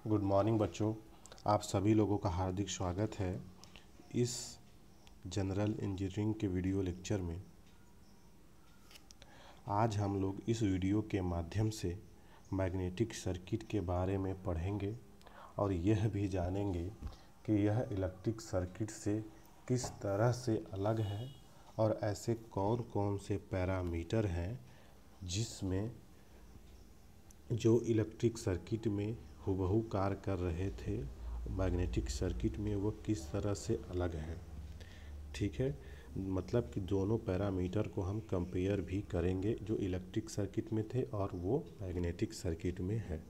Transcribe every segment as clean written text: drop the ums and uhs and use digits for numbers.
Good morning बच्चों। आप सभी लोगों का हार्दिक स्वागत है इस जनरल इंजीनियरिंग के वीडियो लेक्चर में। आज हम लोग इस वीडियो के माध्यम से मैग्नेटिक सर्किट के बारे में पढ़ेंगे और यह भी जानेंगे कि यह इलेक्ट्रिक सर्किट से किस तरह से अलग है और ऐसे कौन कौन से पैरामीटर हैं जिसमें जो इलेक्ट्रिक सर्किट में हुबहू कार्य कर रहे थे मैग्नेटिक सर्किट में वो किस तरह से अलग है। ठीक है, मतलब कि दोनों पैरामीटर को हम कंपेयर भी करेंगे जो इलेक्ट्रिक सर्किट में थे और वो मैग्नेटिक सर्किट में है।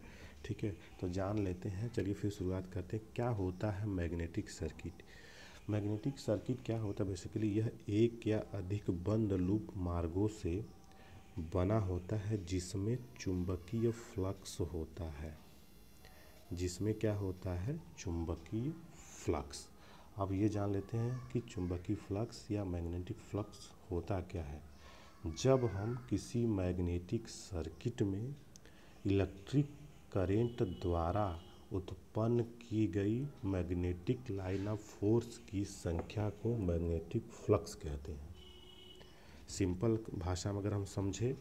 ठीक है, तो जान लेते हैं। चलिए फिर शुरुआत करते हैं। क्या होता है मैग्नेटिक सर्किट? मैग्नेटिक सर्किट क्या होता है? बेसिकली यह एक या अधिक बंद लूप मार्गों से बना होता है जिसमें चुंबकीय फ्लक्स होता है। जिसमें क्या होता है? चुंबकीय फ्लक्स। अब ये जान लेते हैं कि चुंबकीय फ्लक्स या मैग्नेटिक फ्लक्स होता क्या है। जब हम किसी मैग्नेटिक सर्किट में इलेक्ट्रिक करंट द्वारा उत्पन्न की गई मैग्नेटिक लाइन ऑफ फोर्स की संख्या को मैग्नेटिक फ्लक्स कहते हैं। सिंपल भाषा में अगर हम समझें,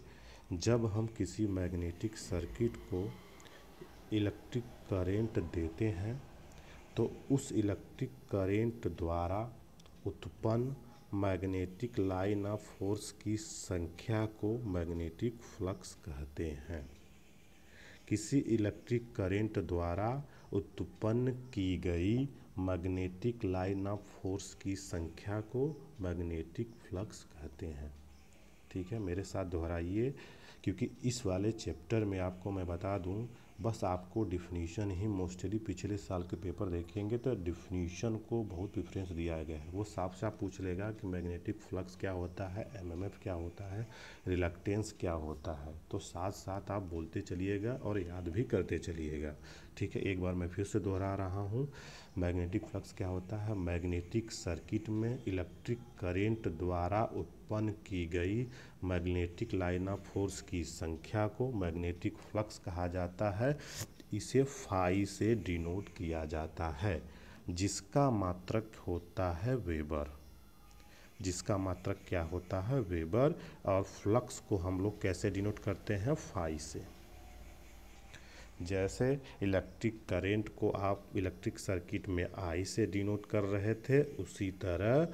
जब हम किसी मैग्नेटिक सर्किट को इलेक्ट्रिक करंट देते हैं तो उस इलेक्ट्रिक करंट द्वारा उत्पन्न मैग्नेटिक लाइन ऑफ फोर्स की संख्या को मैग्नेटिक फ्लक्स कहते हैं। किसी इलेक्ट्रिक करंट द्वारा उत्पन्न की गई मैग्नेटिक लाइन ऑफ फोर्स की संख्या को मैग्नेटिक फ्लक्स कहते हैं। ठीक है, मेरे साथ दोहराइए, क्योंकि इस वाले चैप्टर में आपको मैं बता दूं, बस आपको डिफिनीशन ही मोस्टली पिछले साल के पेपर देखेंगे तो डिफिनीशन को बहुत प्रेफरेंस दिया गया है। वो साफ साफ पूछ लेगा कि मैग्नेटिक फ्लक्स क्या होता है, एमएमएफ क्या होता है, रिलक्टेंस क्या होता है। तो साथ साथ आप बोलते चलिएगा और याद भी करते चलिएगा। ठीक है, एक बार मैं फिर से दोहरा रहा हूँ। मैग्नेटिक फ्लक्स क्या होता है? मैग्नेटिक सर्किट में इलेक्ट्रिक करंट द्वारा उत्पन्न की गई मैग्नेटिक लाइन ऑफ फोर्स की संख्या को मैग्नेटिक फ्लक्स कहा जाता है। इसे फाई से डिनोट किया जाता है, जिसका मात्रक होता है वेबर। जिसका मात्रक क्या होता है? वेबर। और फ्लक्स को हम लोग कैसे डिनोट करते हैं? फाई से। जैसे इलेक्ट्रिक करंट को आप इलेक्ट्रिक सर्किट में आई से डिनोट कर रहे थे, उसी तरह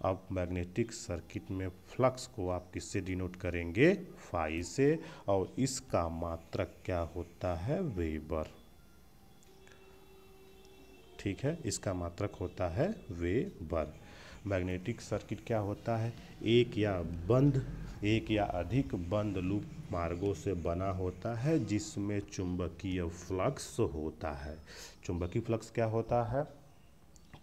अब मैग्नेटिक सर्किट में फ्लक्स को आप किससे डिनोट करेंगे? फाई से। और इसका मात्रक क्या होता है? वेबर। ठीक है, इसका मात्रक होता है वेबर। मैग्नेटिक सर्किट क्या होता है? एक या अधिक बंद लूप मार्गों से बना होता है जिसमें चुंबकीय फ्लक्स होता है। चुंबकीय फ्लक्स क्या होता है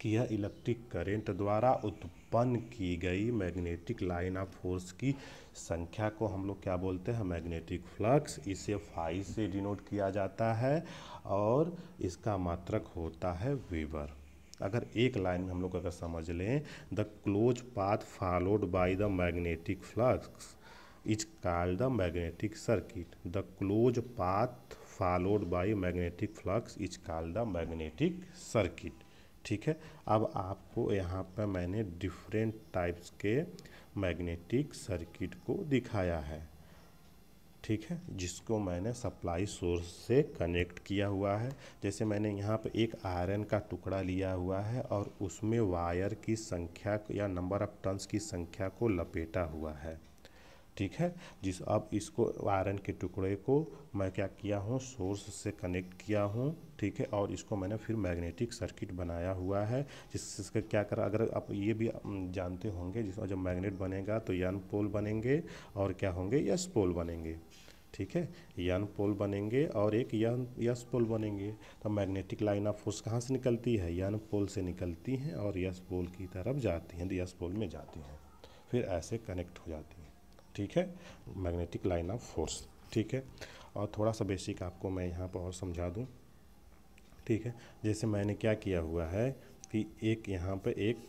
कि यह इलेक्ट्रिक करंट द्वारा उत्पन्न की गई मैग्नेटिक लाइन ऑफ फोर्स की संख्या को हम लोग क्या बोलते हैं? Magnetic flux. इसे फाई से डिनोट किया जाता है और इसका मात्रक होता है वेबर। अगर एक लाइन में हम लोग अगर समझ लें, the close path followed by the magnetic flux is called the magnetic circuit. The close path followed by magnetic flux is called the magnetic circuit. ठीक है, अब आपको यहाँ पर मैंने डिफरेंट टाइप्स के मैग्नेटिक सर्किट को दिखाया है। ठीक है, जिसको मैंने सप्लाई सोर्स से कनेक्ट किया हुआ है। जैसे मैंने यहाँ पे एक आयरन का टुकड़ा लिया हुआ है और उसमें वायर की संख्या या नंबर ऑफ टर्न्स की संख्या को लपेटा हुआ है। ठीक है, अब इसको आयरन के टुकड़े को मैं क्या किया हूँ? सोर्स से कनेक्ट किया हूँ। ठीक है, और इसको मैंने फिर मैग्नेटिक सर्किट बनाया हुआ है, जिससे क्या करा, अगर आप ये भी जानते होंगे, जिसमें जब मैग्नेट बनेगा तो एन पोल बनेंगे और क्या होंगे? एस पोल बनेंगे। ठीक है, एन पोल बनेंगे और एक एस पोल बनेंगे। तो मैग्नेटिक लाइन ऑफ फोर्स कहाँ से निकलती है? एन पोल से निकलती हैं और एस पोल की तरफ जाती हैं, तो एस पोल में जाती हैं, फिर ऐसे कनेक्ट हो जाती हैं। ठीक है, मैग्नेटिक लाइन ऑफ फोर्स। ठीक है, और थोड़ा सा बेसिक आपको मैं यहाँ पर और समझा दूँ। ठीक है, जैसे मैंने क्या किया हुआ है कि एक यहाँ पे एक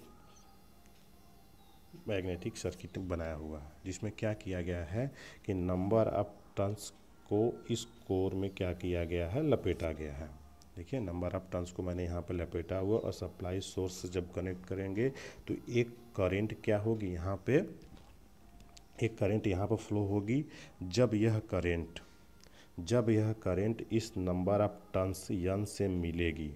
मैग्नेटिक सर्किट बनाया हुआ है, जिसमें क्या किया गया है कि नंबर ऑफ टर्न्स को इस कोर में क्या किया गया है? लपेटा गया है। देखिए नंबर ऑफ टर्न्स को मैंने यहाँ पर लपेटा हुआ, और सप्लाई सोर्स से जब कनेक्ट करेंगे तो एक करंट क्या होगी, यहाँ पे एक करंट यहाँ पर फ्लो होगी। जब यह करंट इस नंबर ऑफ टर्न्स यन से मिलेगी,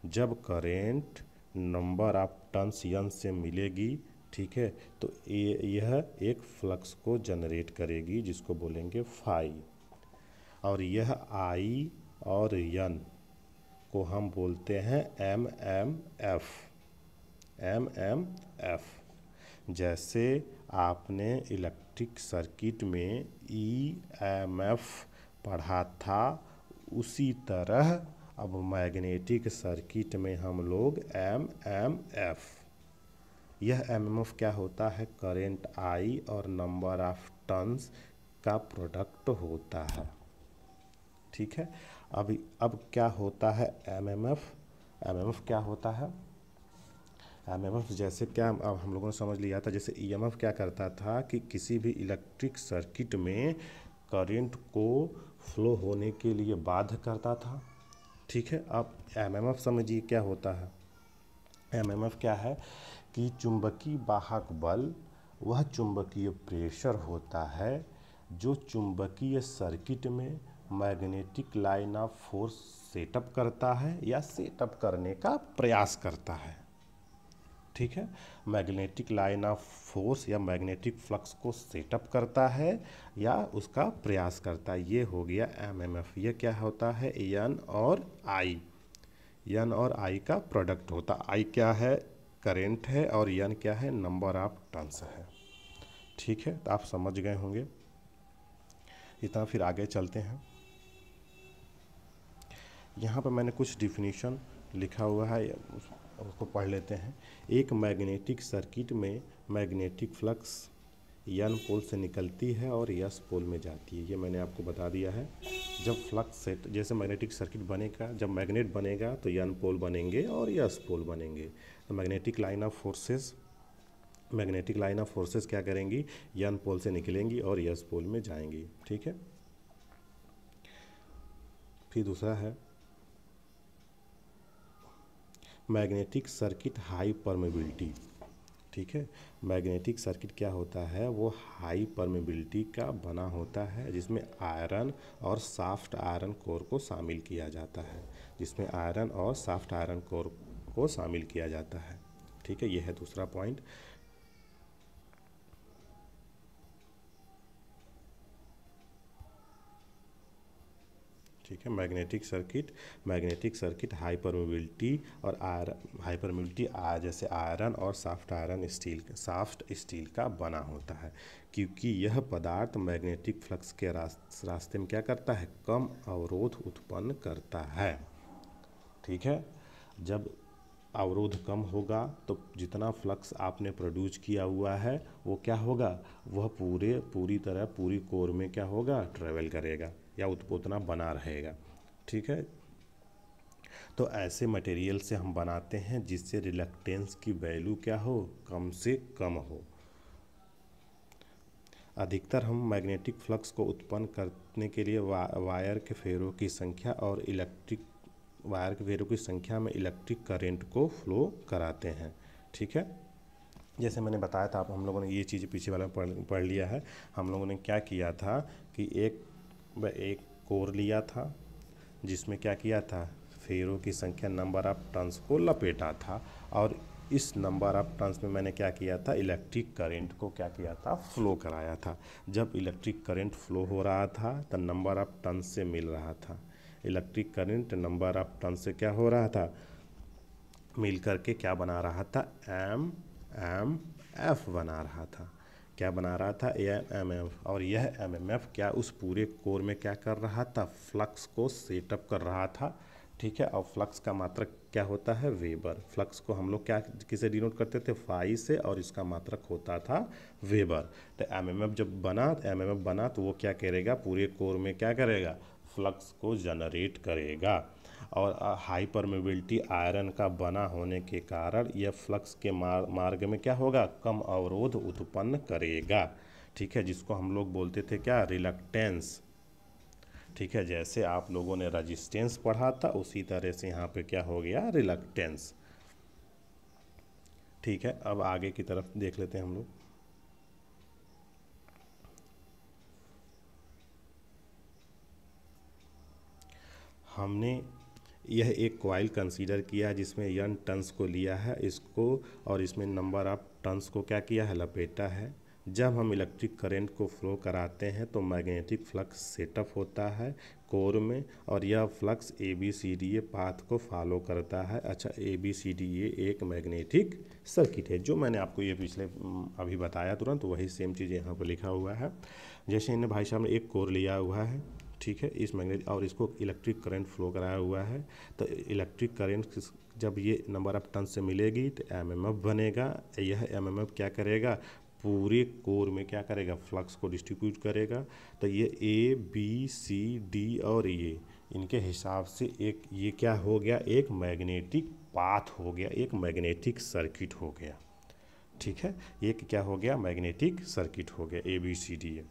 जब करंट नंबर ऑफ टर्न्स यन से मिलेगी, ठीक है, तो यह एक फ्लक्स को जनरेट करेगी जिसको बोलेंगे फाई, और यह आई और यन को हम बोलते हैं एम एफ। जैसे आपने इलेक्ट्रिक सर्किट में EMF पढ़ा था, उसी तरह अब मैग्नेटिक सर्किट में हम लोग MMF, यह MMF क्या होता है, करंट I और नंबर ऑफ टर्न्स का प्रोडक्ट होता है। ठीक है, अब क्या होता है MMF क्या होता है, MMF जैसे क्या अब हम लोगों ने समझ लिया था, जैसे EMF क्या करता था कि किसी भी इलेक्ट्रिक सर्किट में करंट को फ्लो होने के लिए बाध्य करता था। ठीक है, अब MMF समझिए क्या होता है। MMF क्या है कि चुंबकीय वाहक बल वह चुंबकीय प्रेशर होता है जो चुंबकीय सर्किट में magnetic line of force setup करता है या सेटअप करने का प्रयास करता है। ठीक है, मैग्नेटिक लाइन ऑफ फोर्स या मैग्नेटिक फ्लक्स को सेटअप करता है या उसका प्रयास करता है, ये हो गया MMF। ये क्या होता है, एन और आई का प्रोडक्ट होता है। आई क्या है, करंट है, और एन क्या है, नंबर ऑफ टर्न्स है। ठीक है, तो आप समझ गए होंगे इतना। फिर आगे चलते हैं। यहाँ पर मैंने कुछ डिफिनीशन लिखा हुआ है, उसको पढ़ लेते हैं। एक मैग्नेटिक सर्किट में मैग्नेटिक फ्लक्स एन पोल से निकलती है और एस पोल में जाती है। ये मैंने आपको बता दिया है। जब फ्लक्स सेट, जैसे मैग्नेटिक सर्किट बनेगा, जब मैग्नेट बनेगा तो एन पोल बनेंगे और एस पोल बनेंगे। तो मैग्नेटिक लाइन ऑफ फोर्सेस क्या करेंगी, एन पोल से निकलेंगी और एस पोल में जाएंगी। ठीक है, फिर दूसरा है मैग्नेटिक सर्किट हाई परमेबिलिटी। ठीक है, मैग्नेटिक सर्किट क्या होता है, वो हाई परमेबिलिटी का बना होता है, जिसमें आयरन और सॉफ्ट आयरन कोर को शामिल किया जाता है। ठीक है, ये है दूसरा पॉइंट। ठीक है, मैग्नेटिक सर्किट हाई परमेबिलिटी और हाई परमेबिलिटी जैसे आयरन और सॉफ्ट स्टील का बना होता है, क्योंकि यह पदार्थ मैग्नेटिक फ्लक्स के रास्ते में क्या करता है, कम अवरोध उत्पन्न करता है। ठीक है, जब अवरोध कम होगा तो जितना फ्लक्स आपने प्रोड्यूस किया हुआ है वो क्या होगा, वह पूरी कोर में क्या होगा, ट्रेवल करेगा या उतना बना रहेगा। ठीक है, तो ऐसे मटेरियल से हम बनाते हैं जिससे रिलक्टेंस की वैल्यू क्या हो, कम से कम हो। अधिकतर हम मैग्नेटिक फ्लक्स को उत्पन्न करने के लिए वायर के फेरों की संख्या में इलेक्ट्रिक करंट को फ्लो कराते हैं। ठीक है, जैसे मैंने बताया था, हम लोगों ने ये चीज़ पीछे वाला पढ़ लिया है। हम लोगों ने क्या किया था कि एक कोर लिया था जिसमें क्या किया था, फेरों की संख्या नंबर ऑफ टर्न्स को लपेटा था, और इस नंबर ऑफ टर्न्स में मैंने क्या किया था, इलेक्ट्रिक करंट को क्या किया था, फ्लो कराया था। जब इलेक्ट्रिक करंट फ्लो हो रहा था तो नंबर ऑफ टर्न्स से मिल रहा था। Electric current number of turns से क्या हो रहा था, मिल करके क्या बना रहा था, MMF बना रहा था। क्या बना रहा था, MMF। और यह MMF क्या उस पूरे कोर में क्या कर रहा था, फ्लक्स को सेटअप कर रहा था। ठीक है, और फ्लक्स का मात्रक क्या होता है, वेबर। फ्लक्स को हम लोग क्या किसे डिनोट करते थे, फाई से, और इसका मात्रक होता था वेबर। तो MMF जब बना तो वो क्या करेगा, पूरे कोर में क्या करेगा, फ्लक्स को जनरेट करेगा। और हाई परमेबिलिटी आयरन का बना होने के कारण यह फ्लक्स के मार्ग में क्या होगा, कम अवरोध उत्पन्न करेगा। ठीक है, जिसको हम लोग बोलते थे क्या, रिलक्टेंस। ठीक है, जैसे आप लोगों ने रजिस्टेंस पढ़ा था उसी तरह से यहाँ पे क्या हो गया, रिलक्टेंस। ठीक है, अब आगे की तरफ देख लेते हैं हम लोग। हमने यह एक कॉइल कंसीडर किया जिसमें n टर्न्स को लिया है इसको, और इसमें नंबर ऑफ टर्न्स को क्या किया है, लपेटा है। जब हम इलेक्ट्रिक करंट को फ्लो कराते हैं तो मैग्नेटिक फ्लक्स सेटअप होता है कोर में, और यह फ्लक्स ABCDA पाथ को फॉलो करता है। अच्छा, ABCDA एक मैग्नेटिक सर्किट है, जो मैंने आपको ये पिछले अभी बताया तुरंत, वही सेम चीज़ यहाँ पर लिखा हुआ है। जैसे इन्हें भाई साहब ने एक कोर लिया हुआ है, ठीक है, इस मैग्नेट, और इसको इलेक्ट्रिक करंट फ्लो कराया हुआ है। तो इलेक्ट्रिक करंट जब ये नंबर ऑफ टर्न से मिलेगी तो MMF बनेगा। यह MMF क्या करेगा, पूरे कोर में क्या करेगा, फ्लक्स को डिस्ट्रीब्यूट करेगा। तो ये ABCD और ये इनके हिसाब से एक ये क्या हो गया, एक मैग्नेटिक पाथ हो गया, एक मैग्नेटिक सर्किट हो गया। ठीक है, एक क्या हो गया, मैग्नेटिक सर्किट हो गया ABCD।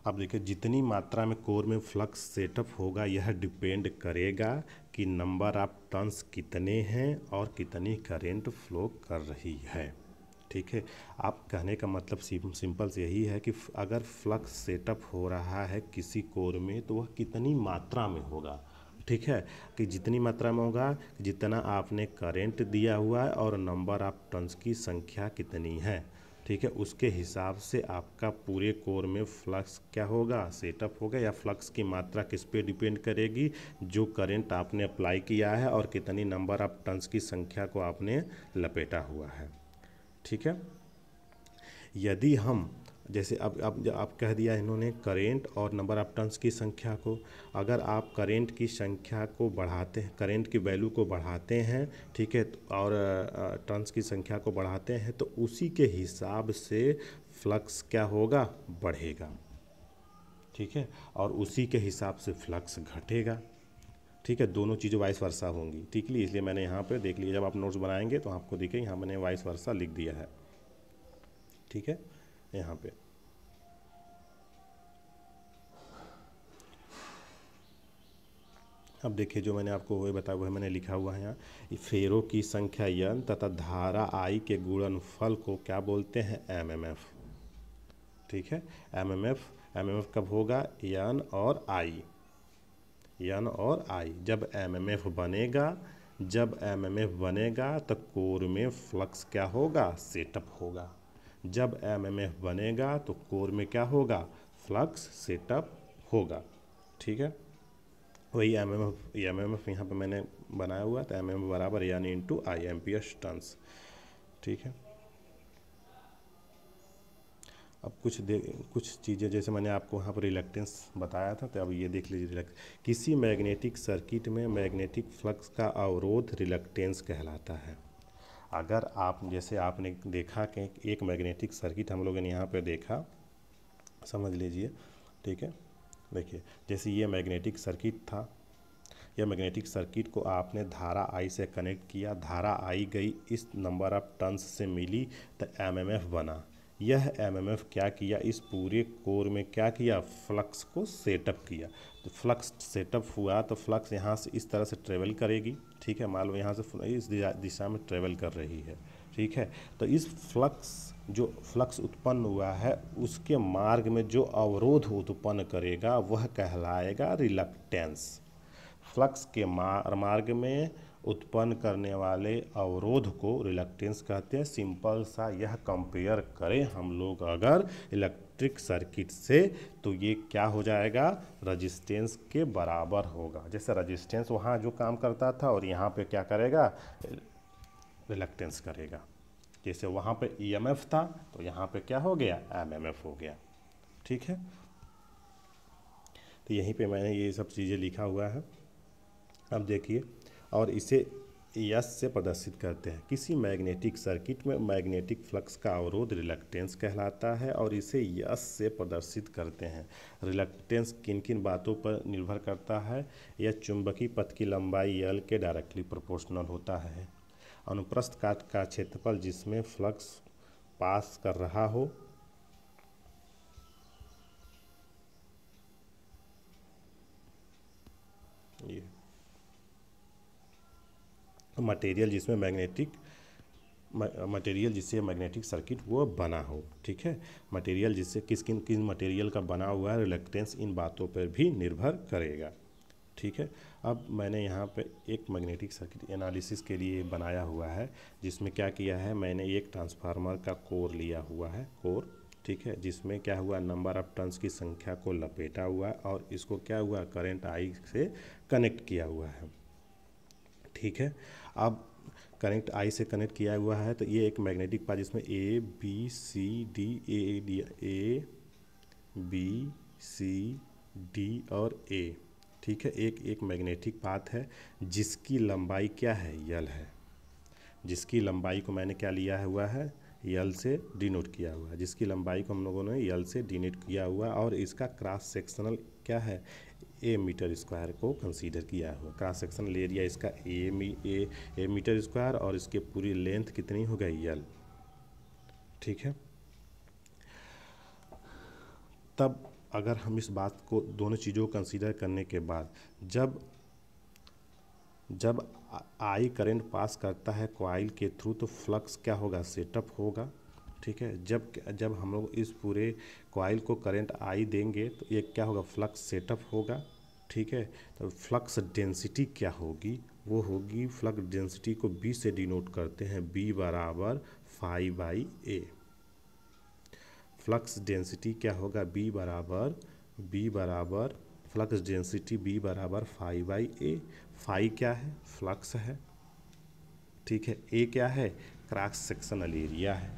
अब देखिए, जितनी मात्रा में कोर में फ्लक्स सेटअप होगा यह डिपेंड करेगा कि नंबर ऑफ टर्न्स कितने हैं और कितनी करंट फ्लो कर रही है। ठीक है, आप कहने का मतलब सिंपल से यही है कि अगर फ्लक्स सेटअप हो रहा है किसी कोर में तो वह कितनी मात्रा में होगा। ठीक है, कि जितनी मात्रा में होगा, जितना आपने करंट दिया हुआ है और नंबर ऑफ टर्न्स की संख्या कितनी है। ठीक है, उसके हिसाब से आपका पूरे कोर में फ्लक्स क्या होगा, सेटअप होगा। या फ्लक्स की मात्रा किस पे डिपेंड करेगी, जो करंट आपने अप्लाई किया है और कितनी नंबर ऑफ टर्न्स की संख्या को आपने लपेटा हुआ है। ठीक है, यदि हम जैसे अब आप कह दिया इन्होंने करेंट और नंबर ऑफ टर्न्स की संख्या को, अगर आप करेंट की संख्या को बढ़ाते हैं, करेंट की वैल्यू को बढ़ाते हैं, ठीक है, और टर्न्स की संख्या को बढ़ाते हैं तो उसी के हिसाब से फ्लक्स क्या होगा, बढ़ेगा। ठीक है, और उसी के हिसाब से फ्लक्स घटेगा। ठीक है, दोनों चीज़ें वाइस वर्सा होंगी। ठीक है, इसलिए मैंने यहाँ पे देख लिया, जब आप नोट्स बनाएंगे तो आपको दिखे यहाँ मैंने वाइस वर्सा लिख दिया है। ठीक है, यहाँ पे अब देखिए, जो मैंने आपको वही बताया वह मैंने लिखा हुआ है यहाँ, फेरों की संख्या n तथा धारा I के गुणनफल को क्या बोलते हैं, MMF। ठीक है, MMF कब होगा, n और I, n और I। जब MMF बनेगा तो कोर में फ्लक्स क्या होगा, सेटअप होगा। जब MMF बनेगा तो कोर में क्या होगा, फ्लक्स सेटअप होगा। ठीक है, वही MMF यहाँ पे मैंने बनाया हुआ था, MMF बराबर यानी इंटू I, एम्पियर टर्न्स। ठीक है, अब कुछ चीज़ें जैसे मैंने आपको वहाँ पर रिलक्टेंस बताया था, तो अब ये देख लीजिए। किसी मैग्नेटिक सर्किट में मैग्नेटिक फ्लक्स का अवरोध रिलक्टेंस कहलाता है। अगर आप जैसे आपने देखा कि एक मैग्नेटिक सर्किट हम लोगों ने यहाँ पे देखा, समझ लीजिए। ठीक है, देखिए, जैसे ये मैग्नेटिक सर्किट था, यह मैग्नेटिक सर्किट को आपने धारा I से कनेक्ट किया, धारा I गई इस नंबर ऑफ टर्न्स से मिली तो MMF बना। यह MMF क्या किया, इस पूरे कोर में क्या किया, फ्लक्स को सेटअप किया। तो फ्लक्स सेटअप हुआ तो फ्लक्स यहाँ से इस तरह से ट्रेवल करेगी। ठीक है, मान लो यहाँ से इस दिशा में ट्रेवल कर रही है। ठीक है, तो इस जो फ्लक्स उत्पन्न हुआ है उसके मार्ग में जो अवरोध उत्पन्न करेगा वह कहलाएगा रिलक्टेंस। फ्लक्स के मार्ग में उत्पन्न करने वाले अवरोध को रिलक्टेंस कहते हैं। सिंपल सा यह कंपेयर करें हम लोग अगर इलेक्ट्रिक सर्किट से, तो ये क्या हो जाएगा, रजिस्टेंस के बराबर होगा। जैसे रजिस्टेंस वहाँ जो काम करता था और यहाँ पे क्या करेगा, रिलक्टेंस करेगा। जैसे वहाँ पे EMF था तो यहाँ पे क्या हो गया, MMF हो गया। ठीक है, तो यहीं पे मैंने ये सब चीज़ें लिखा हुआ है। अब देखिए, और इसे यस से प्रदर्शित करते हैं। किसी मैग्नेटिक सर्किट में मैग्नेटिक फ्लक्स का अवरोध रिलक्टेंस कहलाता है और इसे यस से प्रदर्शित करते हैं। रिलक्टेंस किन किन बातों पर निर्भर करता है? यह चुंबकीय पथ की लंबाई यल के डायरेक्टली प्रोपोर्शनल होता है। अनुप्रस्थ काट का क्षेत्रफल जिसमें फ्लक्स पास कर रहा हो, ये मटेरियल जिससे मैग्नेटिक सर्किट वो बना हो। ठीक है, मटेरियल जिससे किन मटेरियल का बना हुआ है, रिलक्टेंस इन बातों पर भी निर्भर करेगा। ठीक है, अब मैंने यहाँ पे एक मैग्नेटिक सर्किट एनालिसिस के लिए बनाया हुआ है, जिसमें क्या किया है, मैंने एक ट्रांसफार्मर का कोर लिया हुआ है, कोर। ठीक है, जिसमें क्या हुआ, नंबर ऑफ टर्न्स की संख्या को लपेटा हुआ और इसको क्या हुआ, करंट आई से कनेक्ट किया हुआ है। ठीक है, अब करंट आई से कनेक्ट किया हुआ है, तो ये एक मैग्नेटिक पाथ जिसमें A B C D A B C D और ए। ठीक है, एक मैग्नेटिक पाथ है जिसकी लंबाई क्या है, यल है। जिसकी लंबाई को मैंने क्या लिया हुआ है, यल से डिनोट किया हुआ है। जिसकी लंबाई को हम लोगों ने यल से डिनोट किया हुआ और इसका क्रॉस सेक्शनल क्या है, ए मीटर स्क्वायर को कंसीडर किया हुआ। क्रॉस सेक्शनल एरिया इसका ए मीटर स्क्वायर और इसके पूरी लेंथ कितनी हो गई, यल। ठीक है, तब अगर हम इस बात को, दोनों चीज़ों को कंसीडर करने के बाद जब आई करंट पास करता है कॉइल के थ्रू, तो फ्लक्स क्या होगा, सेटअप होगा। ठीक है, जब हम लोग इस पूरे कॉइल को करंट आई देंगे तो ये क्या होगा, फ्लक्स सेटअप होगा। ठीक है, तो फ्लक्स डेंसिटी क्या होगी, वो होगी, फ्लक्स डेंसिटी को बी से डिनोट करते हैं, बी बराबर phi by A. Flux density क्या होगा, बी बराबर फ्लक्स डेंसिटी बी बराबर फाइव बाई ए। फाइव क्या है, फ्लक्स है। ठीक है, ए क्या है, क्रॉस सेक्शनल एरिया है।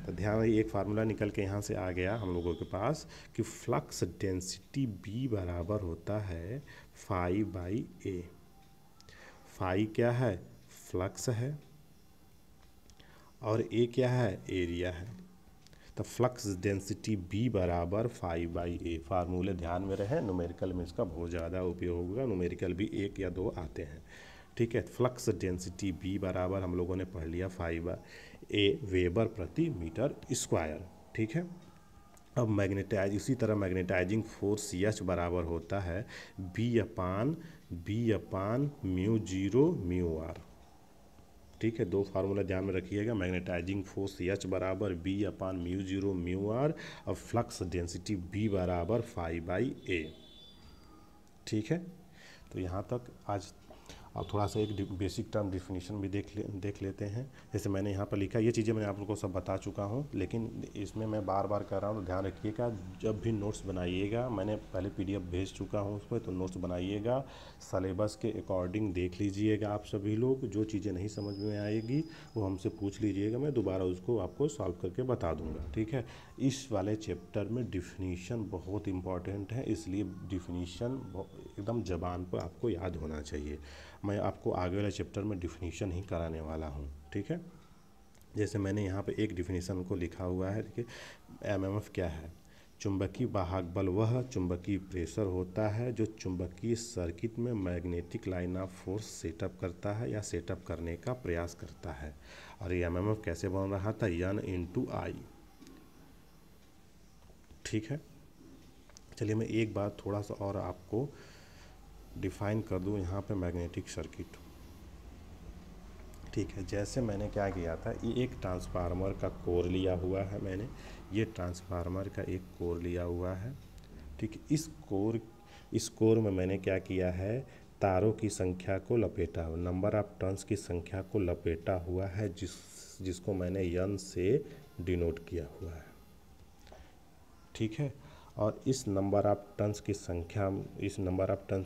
तो ध्यान रखिए, एक फार्मूला निकल के यहाँ से आ गया हम लोगों के पास कि फ्लक्स डेंसिटी बी बराबर होता है फाइव बाई ए। फाइव क्या है, फ्लक्स है और ए क्या है, एरिया है। तो फ्लक्स डेंसिटी बी बराबर फाइव बाई ए। फार्मूले ध्यान में रहे, न्यूमेरिकल में इसका बहुत ज़्यादा उपयोग होगा, न्यूमेरिकल भी एक या दो आते हैं। ठीक है, फ्लक्स डेंसिटी बी बराबर हम लोगों ने पढ़ लिया फाइव ए वेबर प्रति मीटर स्क्वायर। ठीक है, अब इसी तरह मैग्नेटाइजिंग फोर्स एच बराबर होता है B upon mu zero mu R. ठीक है, दो फार्मूला ध्यान में रखिएगा, मैग्नेटाइजिंग फोर्स एच बराबर B upon mu zero mu R और फ्लक्स डेंसिटी बी बराबर फाइव बाई ए। ठीक है, तो यहाँ तक आज। अब थोड़ा सा एक बेसिक टर्म डिफिनीशन भी देख लेते हैं। जैसे मैंने यहाँ पर लिखा, ये चीज़ें मैं आप लोगों को सब बता चुका हूँ, लेकिन इसमें मैं बार बार कर रहा हूँ, तो ध्यान रखिएगा। जब भी नोट्स बनाइएगा, मैंने पहले पीडीएफ भेज चुका हूँ उसमें, तो नोट्स बनाइएगा, सिलेबस के अकॉर्डिंग देख लीजिएगा। आप सभी लोग जो चीज़ें नहीं समझ में आएगी वो हमसे पूछ लीजिएगा, मैं दोबारा उसको आपको सॉल्व करके बता दूँगा। ठीक है, इस वाले चैप्टर में डिफिनीशन बहुत इंपॉर्टेंट है, इसलिए डिफिनीशन एकदम ज़बान पर आपको याद होना चाहिए। मैं आपको आगे वाले चैप्टर में डिफिनीशन ही कराने वाला हूँ। ठीक है, जैसे मैंने यहाँ पे एक डिफिनीशन को लिखा हुआ है कि एमएमएफ क्या है। चुंबकीय वाहक बल वह चुंबकीय प्रेशर होता है जो चुंबकीय सर्किट में magnetic line of force setup करता है या सेटअप करने का प्रयास करता है। और ये एमएमएफ कैसे बन रहा था, एन इंटू आई। ठीक है, चलिए मैं एक बार थोड़ा सा और आपको डिफाइन कर दूं यहाँ पे मैग्नेटिक सर्किट। ठीक है, जैसे मैंने क्या किया था, ये एक ट्रांसफार्मर का कोर लिया हुआ है मैंने, ये ट्रांसफार्मर का एक कोर लिया हुआ है। ठीक है, इस कोर में मैंने क्या किया है, तारों की संख्या को लपेटा हुआ, नंबर ऑफ टर्न्स की संख्या को लपेटा हुआ है, जिसको मैंने एन से डिनोट किया हुआ है। ठीक है, और इस नंबर ऑफ टर्न्स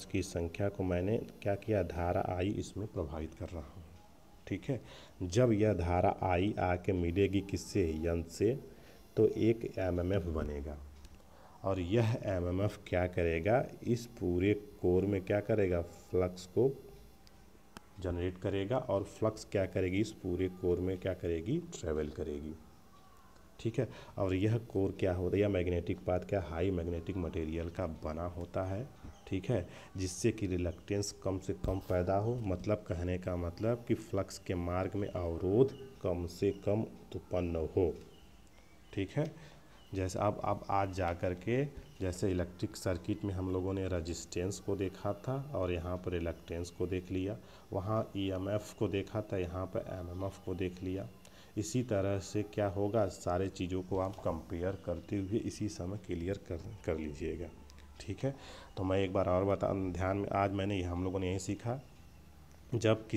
की संख्या को मैंने क्या किया, धारा आई इसमें प्रभावित कर रहा हूँ। ठीक है, जब यह धारा आई आके मिलेगी किससे, एन से, तो एक एमएमएफ बनेगा और यह एमएमएफ क्या करेगा, इस पूरे कोर में क्या करेगा, फ्लक्स को जनरेट करेगा और फ्लक्स क्या करेगी, इस पूरे कोर में क्या करेगी, ट्रेवल करेगी। ठीक है, और यह कोर क्या होता है, यह मैग्नेटिक पाथ क्या हाई मैग्नेटिक मटेरियल का बना होता है। ठीक है, जिससे कि रिलक्टेंस कम से कम पैदा हो, मतलब कहने का मतलब कि फ्लक्स के मार्ग में अवरोध कम से कम उत्पन्न हो। ठीक है, जैसे अब आज जा कर के जैसे इलेक्ट्रिक सर्किट में हम लोगों ने रेजिस्टेंस को देखा था और यहाँ पर रिलक्टेंस को देख लिया, वहाँ ईएमएफ को देखा था, यहाँ पर एमएमएफ को देख लिया। इसी तरह से क्या होगा, सारे चीज़ों को आप कंपेयर करते हुए इसी समय क्लियर कर लीजिएगा। ठीक है, तो मैं एक बार और ध्यान में, आज मैंने हम लोगों ने यही सीखा, जब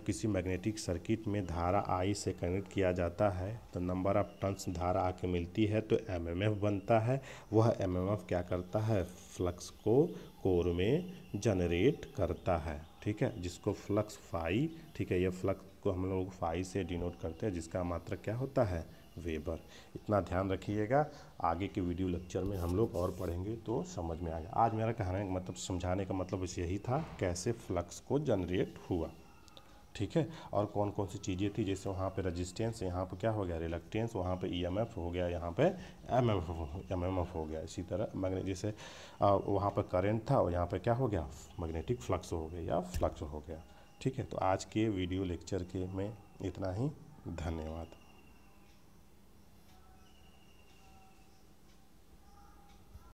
किसी मैग्नेटिक सर्किट में धारा I से कनेक्ट किया जाता है तो नंबर ऑफ टर्न्स धारा आके मिलती है तो एमएमएफ बनता है। वह एमएमएफ क्या करता है, फ्लक्स को कोर में जनरेट करता है। ठीक है, जिसको फ्लक्स फाई, ठीक है, यह फ्लक्स को हम लोग फाई से डिनोट करते हैं, जिसका मात्रक क्या होता है, वेबर। इतना ध्यान रखिएगा, आगे के वीडियो लेक्चर में हम लोग और पढ़ेंगे तो समझ में आएगा। आज मेरा कहने का मतलब, समझाने का मतलब बस यही था, कैसे फ्लक्स को जनरेट हुआ। ठीक है, और कौन कौन सी चीज़ें थी, जैसे वहाँ पे रेजिस्टेंस, यहाँ पे क्या हो गया, रिलक्टेंस, वहाँ पे ईएमएफ हो गया, यहाँ पे एमएमएफ हो गया। इसी तरह मैग्नेट, जैसे वहाँ पे करंट था और यहाँ पे क्या हो गया, मैग्नेटिक फ्लक्स हो गया या फ्लक्स हो गया। ठीक है, तो आज के वीडियो लेक्चर के में इतना ही। धन्यवाद।